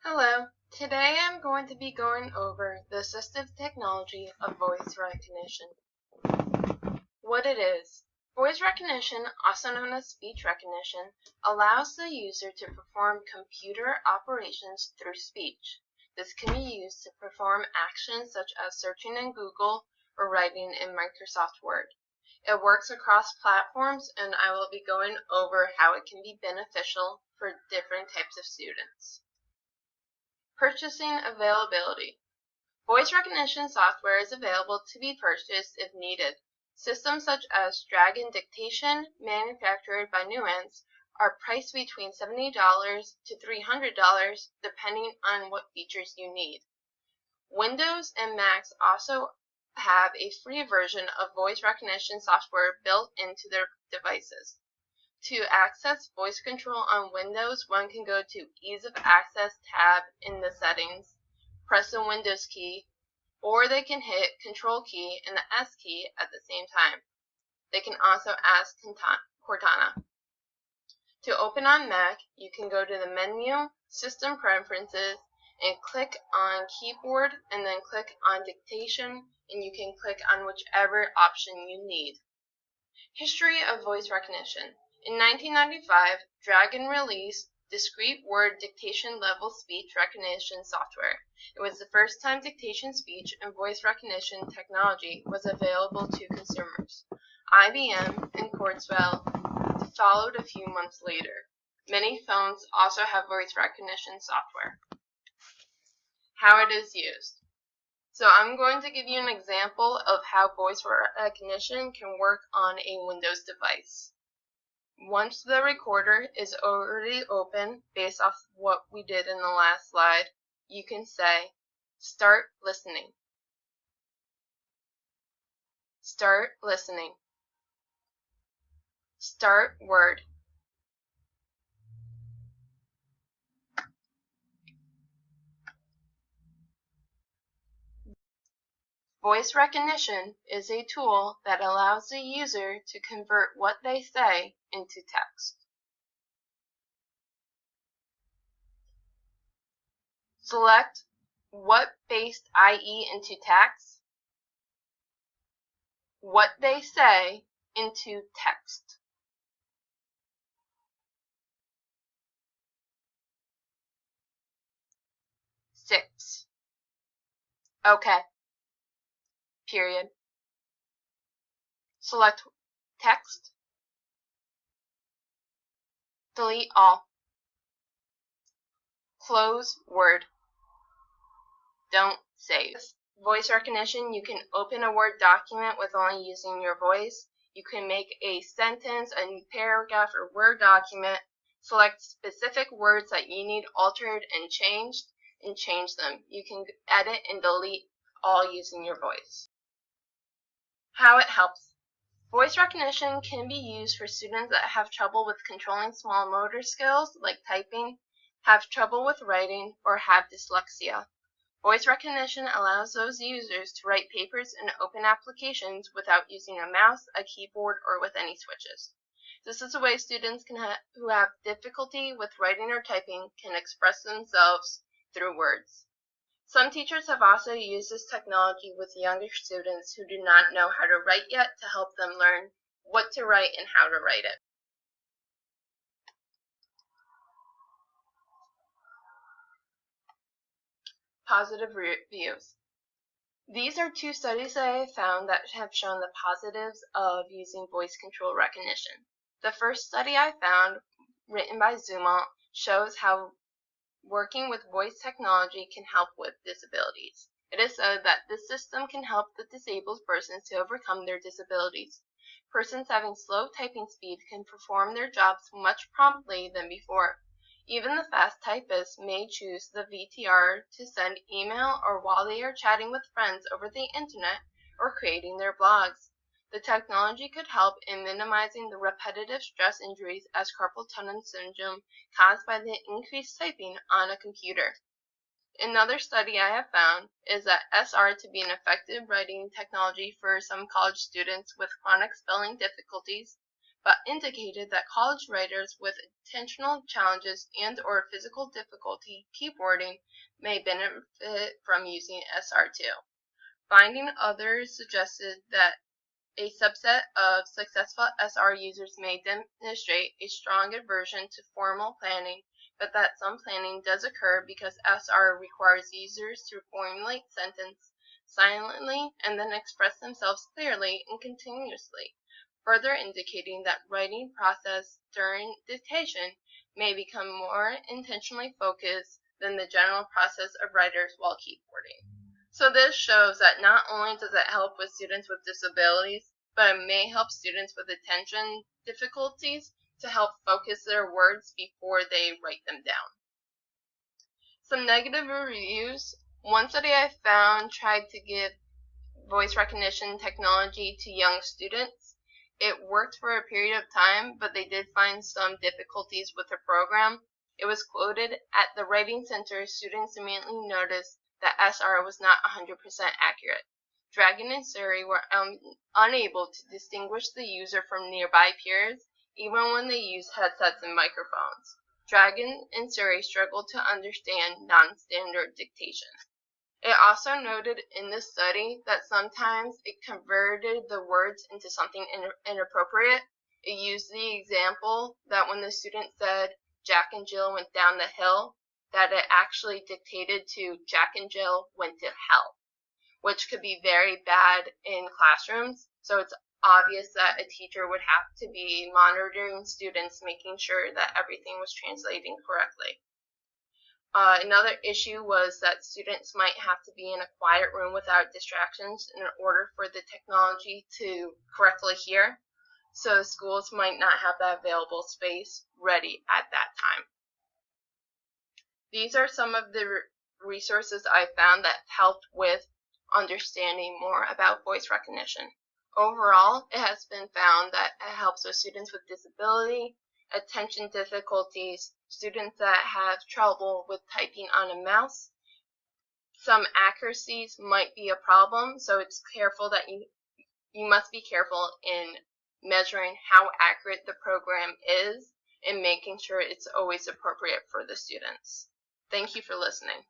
Hello, today I'm going to be going over the assistive technology of voice recognition. What it is. Voice recognition, also known as speech recognition, allows the user to perform computer operations through speech. This can be used to perform actions such as searching in Google or writing in Microsoft Word. It works across platforms, and I will be going over how it can be beneficial for different types of students. Purchasing availability. Voice recognition software is available to be purchased if needed. Systems such as Dragon Dictation, manufactured by Nuance, are priced between $70 to $300 depending on what features you need. Windows and Macs also have a free version of voice recognition software built into their devices. To access voice control on Windows, one can go to Ease of Access tab in the settings, press the Windows key, or they can hit Control key and the S key at the same time. They can also ask Cortana. To open on Mac, you can go to the menu, System Preferences, and click on Keyboard, and then click on Dictation, and you can click on whichever option you need. History of voice recognition. In 1995, Dragon released discrete word dictation level speech recognition software. It was the first time dictation speech and voice recognition technology was available to consumers. IBM and Kurzweil followed a few months later. Many phones also have voice recognition software. How it is used. So I'm going to give you an example of how voice recognition can work on a Windows device. Once the recorder is already open, based off what we did in the last slide, you can say, "Start listening." Start listening. Start word. Voice recognition is a tool that allows the user to convert what they say into text. Select what based IE into text, what they say into text. Six. Okay. Period. Select text. Delete all. Close Word. Don't save. Voice recognition, you can open a Word document with only using your voice. You can make a sentence, a paragraph, or Word document. Select specific words that you need altered and change them. You can edit and delete all using your voice. How it helps. Voice recognition can be used for students that have trouble with controlling small motor skills, like typing, have trouble with writing, or have dyslexia. Voice recognition allows those users to write papers and open applications without using a mouse, a keyboard, or with any switches. This is a way students who have difficulty with writing or typing can express themselves through words. Some teachers have also used this technology with younger students who do not know how to write yet to help them learn what to write and how to write it. Positive reviews. These are two studies that I found that have shown the positives of using voice control recognition. The first study I found, written by Zumalt, shows how working with voice technology can help with disabilities. It is said that this system can help the disabled persons to overcome their disabilities. Persons having slow typing speed can perform their jobs much promptly than before. Even the fast typists may choose the VTR to send email or while they are chatting with friends over the internet or creating their blogs. The technology could help in minimizing the repetitive stress injuries as carpal tunnel syndrome caused by the increased typing on a computer. Another study I have found is that SR to be an effective writing technology for some college students with chronic spelling difficulties, but indicated that college writers with attentional challenges and/or physical difficulty keyboarding may benefit from using SR2. Finding others suggested that a subset of successful SR users may demonstrate a strong aversion to formal planning, but that some planning does occur because SR requires users to formulate sentences silently and then express themselves clearly and continuously, further indicating that writing process during dictation may become more intentionally focused than the general process of writers while keyboarding. So this shows that not only does it help with students with disabilities, but it may help students with attention difficulties to help focus their words before they write them down. Some negative reviews. One study I found tried to give voice recognition technology to young students. It worked for a period of time, but they did find some difficulties with the program. It was quoted, "At the writing center, students immediately noticed that SR was not 100% accurate. Dragon and Suri were unable to distinguish the user from nearby peers, even when they used headsets and microphones. Dragon and Suri struggled to understand non-standard dictation." It also noted in the study that sometimes it converted the words into something inappropriate. It used the example that when the student said, "Jack and Jill went down the hill," that it actually dictated to "Jack and Jill went to hell," which could be very bad in classrooms. So it's obvious that a teacher would have to be monitoring students, making sure that everything was translating correctly. Another issue was that students might have to be in a quiet room without distractions in order for the technology to correctly hear, so schools might not have that available space ready at that time. These are some of the resources I found that helped with understanding more about voice recognition. Overall, it has been found that it helps with students with disability, attention difficulties, students that have trouble with typing on a mouse. Some accuracies might be a problem, so it's careful that you must be careful in measuring how accurate the program is and making sure it's always appropriate for the students. Thank you for listening.